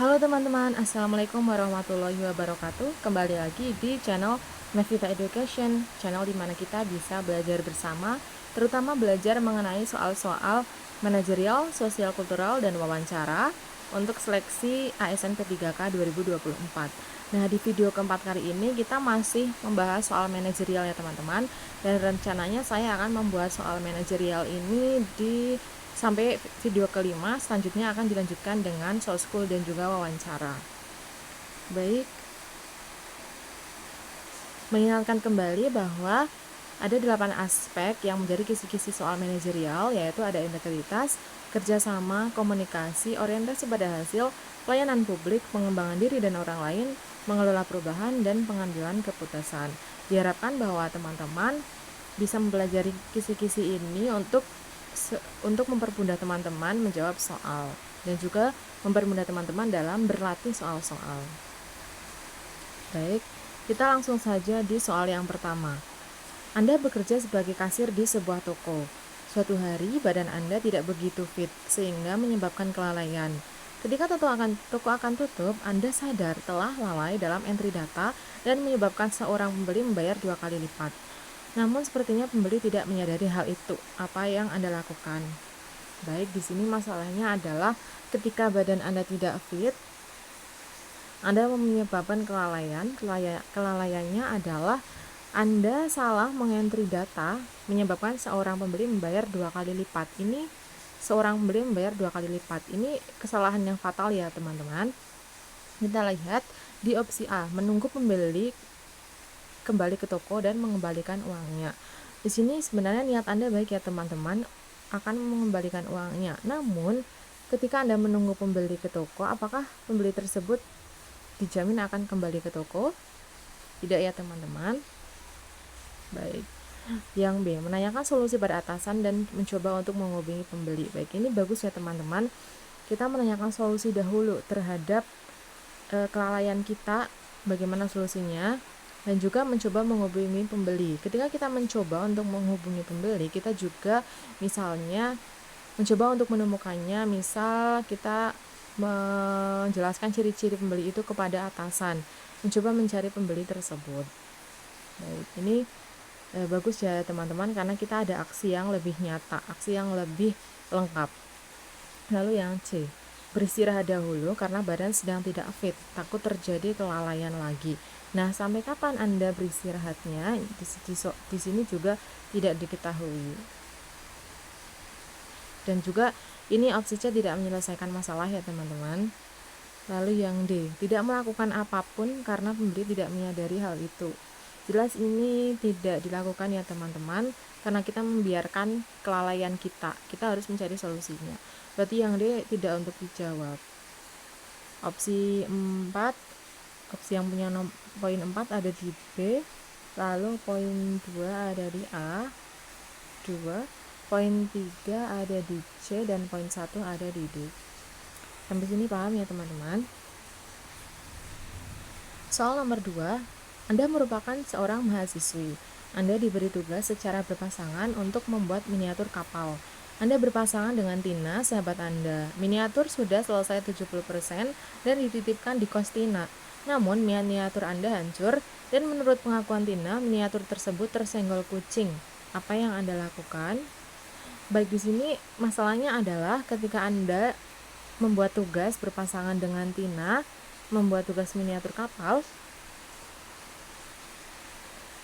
Halo teman-teman, Assalamualaikum warahmatullahi wabarakatuh. Kembali lagi di channel Navita Education, channel dimana kita bisa belajar bersama, terutama belajar mengenai soal-soal manajerial, sosial kultural, dan wawancara untuk seleksi ASN P3K 2024. Nah, di video keempat kali ini kita masih membahas soal manajerial ya teman-teman, dan rencananya saya akan membuat soal manajerial ini sampai video kelima. Selanjutnya akan dilanjutkan dengan soft school dan juga wawancara. Baik, mengingatkan kembali bahwa ada 8 aspek yang menjadi kisi-kisi soal manajerial, yaitu ada integritas, kerjasama, komunikasi, orientasi pada hasil, pelayanan publik, pengembangan diri dan orang lain, mengelola perubahan, dan pengambilan keputusan. Diharapkan bahwa teman-teman bisa mempelajari kisi-kisi ini untuk mempermudah teman-teman menjawab soal dan juga mempermudah teman-teman dalam berlatih soal-soal. Baik, kita langsung saja di soal yang pertama. Anda bekerja sebagai kasir di sebuah toko. Suatu hari badan Anda tidak begitu fit sehingga menyebabkan kelalaian. Ketika toko akan tutup, Anda sadar telah lalai dalam entry data dan menyebabkan seorang pembeli membayar 2 kali lipat. Namun sepertinya pembeli tidak menyadari hal itu. Apa yang Anda lakukan? Baik, di sini masalahnya adalah ketika badan Anda tidak fit, Anda menyebabkan kelalaian. Kelalaiannya adalah Anda salah mengentri data, menyebabkan seorang pembeli membayar 2 kali lipat. Ini seorang pembeli membayar 2 kali lipat. Ini kesalahan yang fatal ya teman-teman. Kita lihat di opsi A, menunggu pembeli kembali ke toko dan mengembalikan uangnya. Di sini sebenarnya niat Anda baik ya teman-teman, akan mengembalikan uangnya. Namun ketika Anda menunggu pembeli ke toko, apakah pembeli tersebut dijamin akan kembali ke toko? Tidak ya teman-teman. Baik. Yang B, menanyakan solusi pada atasan dan mencoba untuk menghubungi pembeli. Baik, ini bagus ya teman-teman. Kita menanyakan solusi dahulu terhadap kelalaian kita, bagaimana solusinya, dan juga mencoba menghubungi pembeli. Ketika kita mencoba untuk menghubungi pembeli, kita juga misalnya mencoba untuk menemukannya. Misal kita menjelaskan ciri-ciri pembeli itu kepada atasan, mencoba mencari pembeli tersebut. Baik, ini bagus ya teman-teman, karena kita ada aksi yang lebih nyata, aksi yang lebih lengkap. Lalu yang C, beristirahat dahulu karena badan sedang tidak fit, takut terjadi kelalaian lagi. Nah, sampai kapan Anda beristirahatnya? Di sini juga tidak diketahui. Dan juga ini opsi C tidak menyelesaikan masalah ya teman-teman. Lalu yang D, tidak melakukan apapun karena pembeli tidak menyadari hal itu. Jelas ini tidak dilakukan ya teman-teman, karena kita membiarkan kelalaian kita. Kita harus mencari solusinya. Berarti yang D tidak untuk dijawab. Opsi 4, opsi yang punya poin 4 ada di B, lalu poin 2 ada di A, 2, poin 3 ada di C, dan poin 1 ada di D. Sampai sini paham ya teman-teman? Soal nomor 2, Anda merupakan seorang mahasiswi. Anda diberi tugas secara berpasangan untuk membuat miniatur kapal. Anda berpasangan dengan Tina, sahabat Anda. Miniatur sudah selesai 70% dan dititipkan di kos Tina. Namun miniatur Anda hancur dan menurut pengakuan Tina, miniatur tersebut tersenggol kucing. Apa yang Anda lakukan? Baik, di sini masalahnya adalah ketika Anda membuat tugas berpasangan dengan Tina, membuat tugas miniatur kapal,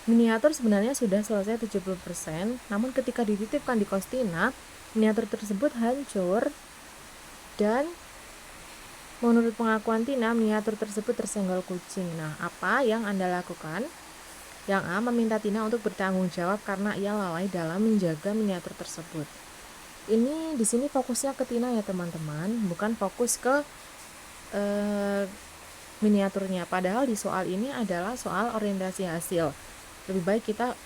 miniatur sebenarnya sudah selesai 70%, namun ketika dititipkan di kos Tina, miniatur tersebut hancur dan menurut pengakuan Tina, miniatur tersebut tersenggol kucing. Nah, apa yang Anda lakukan? Yang A, meminta Tina untuk bertanggung jawab karena ia lalai dalam menjaga miniatur tersebut. Ini di sini fokusnya ke Tina ya teman-teman, bukan fokus ke miniaturnya. Padahal di soal ini adalah soal orientasi hasil. Lebih baik kita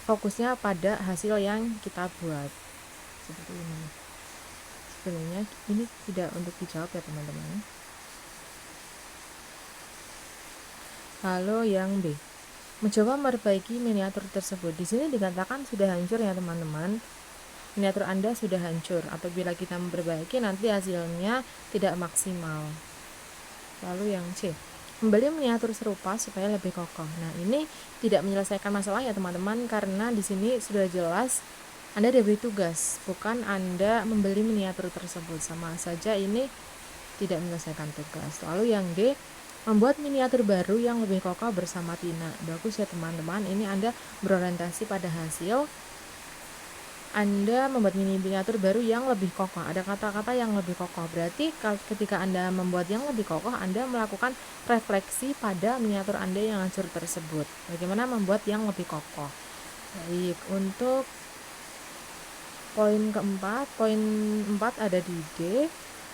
fokusnya pada hasil yang kita buat. Seperti ini. Sebenarnya ini tidak untuk dijawab ya teman-teman. Lalu yang B, mencoba memperbaiki miniatur tersebut. Di sini dikatakan sudah hancur ya teman-teman. Miniatur Anda sudah hancur. Apabila kita memperbaiki, nanti hasilnya tidak maksimal. Lalu yang C, membeli miniatur serupa supaya lebih kokoh. Nah, ini tidak menyelesaikan masalah ya teman-teman, karena di sini sudah jelas Anda diberi tugas, bukan Anda membeli miniatur tersebut. Sama saja ini tidak menyelesaikan tugas. Lalu yang D, membuat miniatur baru yang lebih kokoh bersama Tina. Bagus ya teman-teman, ini Anda berorientasi pada hasil. Anda membuat miniatur baru yang lebih kokoh. Ada kata-kata yang lebih kokoh. Berarti ketika Anda membuat yang lebih kokoh, Anda melakukan refleksi pada miniatur Anda yang hancur tersebut. Bagaimana membuat yang lebih kokoh. Baik, untuk poin keempat, poin 4 ada di D,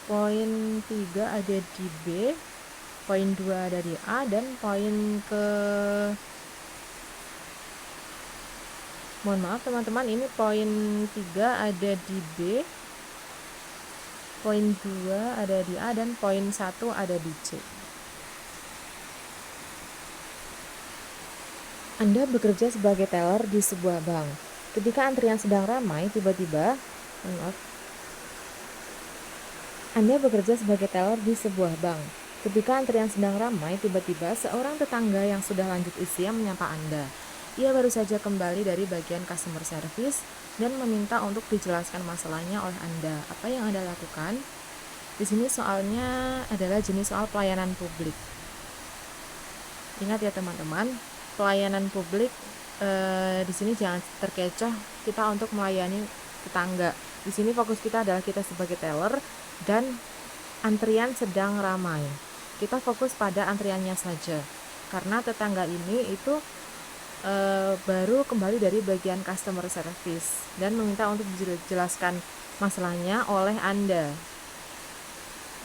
poin 3 ada di B, poin 2 ada di A, dan poin ke mohon maaf teman-teman, ini poin 3 ada di B, poin 2 ada di A, dan poin 1 ada di C. Anda bekerja sebagai teller di sebuah bank. Ketika antrian sedang ramai, tiba-tiba Anda bekerja sebagai teller di sebuah bank. Ketika antrian sedang ramai, tiba-tiba seorang tetangga yang sudah lanjut usia menyapa Anda. Ia baru saja kembali dari bagian customer service dan meminta untuk dijelaskan masalahnya oleh Anda. Apa yang Anda lakukan? Di sini soalnya adalah jenis soal pelayanan publik. Ingat ya teman-teman, pelayanan publik di sini jangan terkecoh kita untuk melayani tetangga. Di sini fokus kita adalah kita sebagai teller dan antrian sedang ramai. Kita fokus pada antriannya saja. Karena tetangga ini itu baru kembali dari bagian customer service dan meminta untuk dijelaskan masalahnya oleh Anda.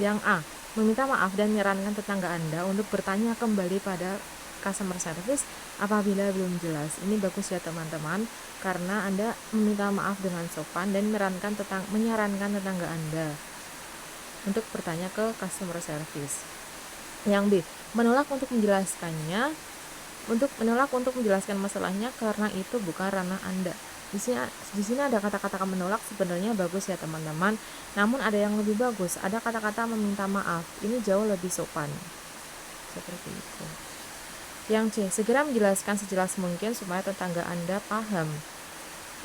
Yang A, meminta maaf dan menyarankan tetangga Anda untuk bertanya kembali pada customer service apabila belum jelas. Ini bagus ya teman-teman, karena Anda meminta maaf dengan sopan dan menyarankan tetangga Anda untuk bertanya ke customer service. Yang B, menolak untuk menjelaskannya, menolak untuk menjelaskan masalahnya karena itu bukan ranah Anda. Di sini ada kata-kata menolak, sebenarnya bagus ya teman-teman. Namun ada yang lebih bagus, ada kata-kata meminta maaf. Ini jauh lebih sopan. Seperti itu. Yang C, segera menjelaskan sejelas mungkin supaya tetangga Anda paham.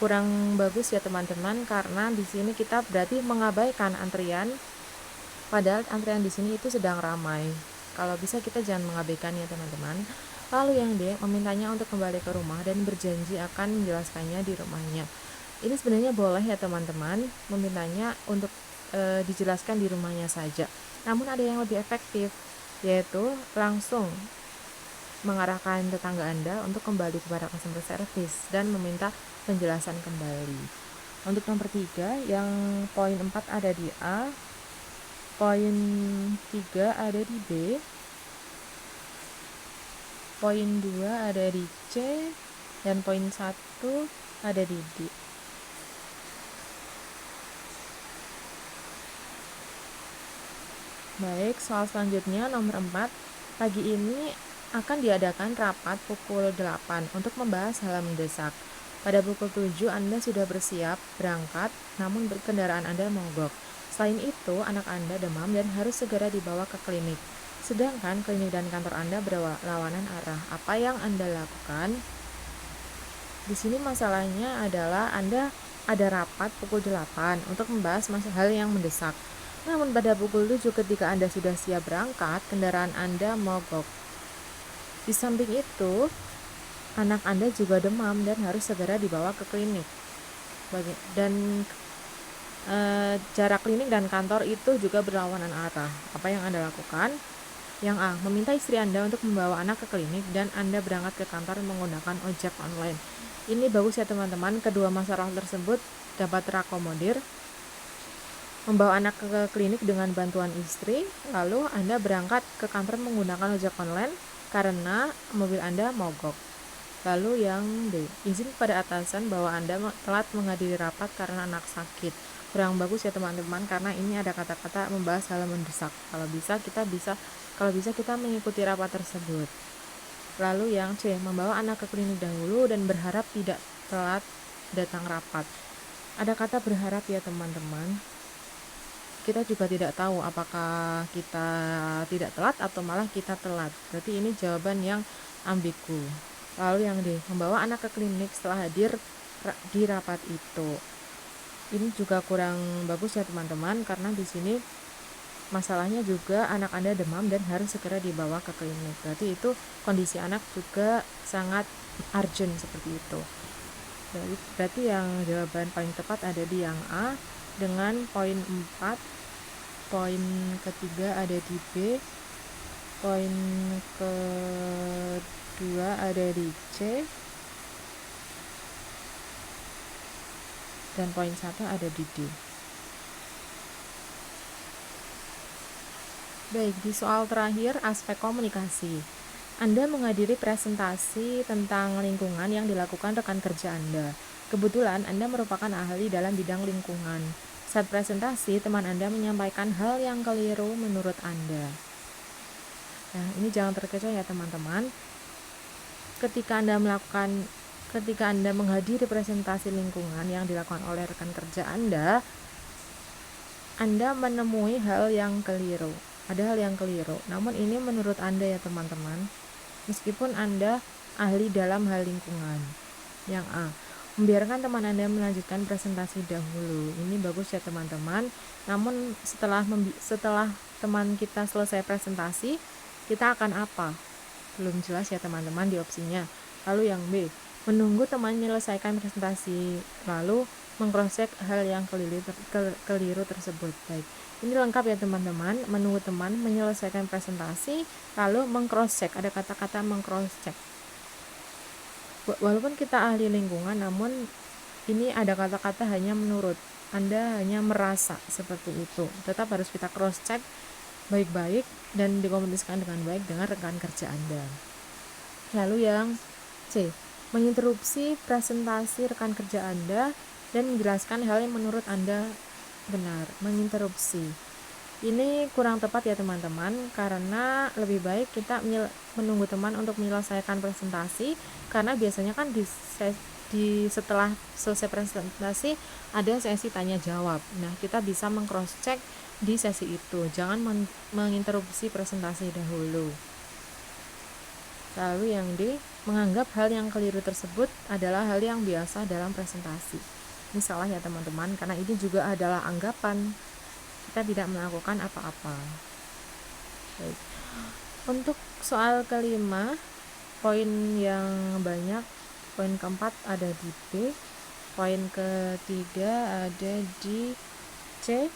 Kurang bagus ya teman-teman, karena di sini kita berarti mengabaikan antrian, padahal antrian di sini itu sedang ramai. Kalau bisa kita jangan mengabaikan ya teman-teman. Lalu yang D, memintanya untuk kembali ke rumah dan berjanji akan menjelaskannya di rumahnya. Ini sebenarnya boleh ya teman-teman, memintanya untuk dijelaskan di rumahnya saja. Namun ada yang lebih efektif, yaitu langsung mengarahkan tetangga Anda untuk kembali kepada customer service dan meminta penjelasan kembali. Untuk nomor 3, yang poin 4 ada di A, poin 3 ada di B, poin 2 ada di C, dan poin 1 ada di D. Baik, soal selanjutnya nomor 4. Pagi ini akan diadakan rapat pukul 8 untuk membahas hal mendesak. Pada pukul 7 Anda sudah bersiap berangkat, namun kendaraan Anda mogok. Selain itu, anak Anda demam dan harus segera dibawa ke klinik. Sedangkan klinik dan kantor Anda berlawanan arah. Apa yang Anda lakukan? Di sini masalahnya adalah Anda ada rapat pukul 8 untuk membahas hal yang mendesak. Namun pada pukul 7 ketika Anda sudah siap berangkat, kendaraan Anda mogok. Di samping itu, anak Anda juga demam dan harus segera dibawa ke klinik. Dan jarak klinik dan kantor itu juga berlawanan arah. Apa yang Anda lakukan? Yang A, meminta istri Anda untuk membawa anak ke klinik dan Anda berangkat ke kantor menggunakan ojek online. Ini bagus ya teman-teman, kedua masalah tersebut dapat terakomodir. Membawa anak ke klinik dengan bantuan istri, lalu Anda berangkat ke kantor menggunakan ojek online karena mobil Anda mogok. Lalu yang D, izin kepada atasan bahwa Anda telat menghadiri rapat karena anak sakit. Kurang bagus ya teman-teman, karena ini ada kata-kata membahas hal mendesak. Kalau bisa kita mengikuti rapat tersebut. Lalu yang C, membawa anak ke klinik dahulu dan berharap tidak telat datang rapat. Ada kata berharap ya teman-teman. kita juga tidak tahu apakah kita tidak telat atau malah kita telat. Berarti ini jawaban yang ambigu. Lalu yang D, membawa anak ke klinik setelah hadir di rapat itu. Ini juga kurang bagus ya teman-teman, karena di sini masalahnya juga anak Anda demam dan harus segera dibawa ke klinik. Berarti itu kondisi anak juga sangat urgent seperti itu. Berarti yang jawaban paling tepat ada di yang A dengan poin 4. Poin ketiga ada di B. Poin kedua ada di C. Dan poin 1 ada di D. Baik, di soal terakhir, aspek komunikasi. Anda menghadiri presentasi tentang lingkungan yang dilakukan rekan kerja Anda. Kebetulan Anda merupakan ahli dalam bidang lingkungan. Saat presentasi, teman Anda menyampaikan hal yang keliru menurut Anda. Nah, ini jangan terkecoh ya teman-teman. Ketika Anda menghadiri presentasi lingkungan yang dilakukan oleh rekan kerja Anda menemui hal yang keliru. Ada hal yang keliru. Namun ini menurut Anda ya teman-teman. Meskipun Anda ahli dalam hal lingkungan. Yang A, membiarkan teman Anda melanjutkan presentasi dahulu. Ini bagus ya teman-teman. Namun setelah teman kita selesai presentasi, kita akan apa? Belum jelas ya teman-teman di opsinya. Lalu yang B, menunggu teman menyelesaikan presentasi lalu mengcrosscheck hal yang keliru tersebut. Baik, ini lengkap ya teman-teman. Menunggu teman menyelesaikan presentasi lalu mengcrosscheck, ada kata-kata mengcrosscheck. Walaupun kita ahli lingkungan, namun ini ada kata-kata hanya menurut. Anda hanya merasa seperti itu. Tetap harus kita cross-check baik-baik dan dikomunikasikan dengan baik dengan rekan kerja Anda. Lalu yang C, menginterupsi presentasi rekan kerja Anda dan menjelaskan hal yang menurut Anda benar. Menginterupsi ini kurang tepat ya teman-teman, karena lebih baik kita menunggu teman untuk menyelesaikan presentasi, karena biasanya kan setelah selesai presentasi ada sesi tanya jawab. Nah, kita bisa meng-cross check di sesi itu. Jangan menginterupsi presentasi dahulu. Lalu yang D, menganggap hal yang keliru tersebut adalah hal yang biasa dalam presentasi. Ini salah ya teman-teman, karena ini juga adalah anggapan. Kita tidak melakukan apa-apa. Baik. Untuk soal kelima, poin yang banyak, poin keempat ada di B, poin ketiga ada di C,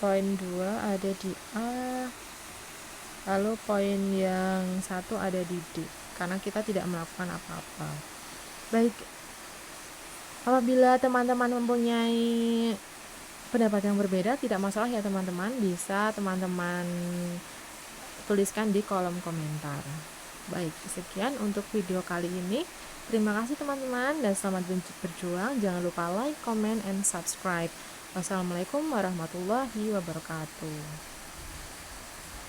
poin 2 ada di A, lalu poin yang 1 ada di D, karena kita tidak melakukan apa-apa. Baik, apabila teman-teman mempunyai pendapat yang berbeda, tidak masalah ya teman-teman, bisa teman-teman tuliskan di kolom komentar. Baik, sekian untuk video kali ini. Terima kasih teman-teman dan selamat berjuang. Jangan lupa like, comment, and subscribe. Wassalamualaikum warahmatullahi wabarakatuh.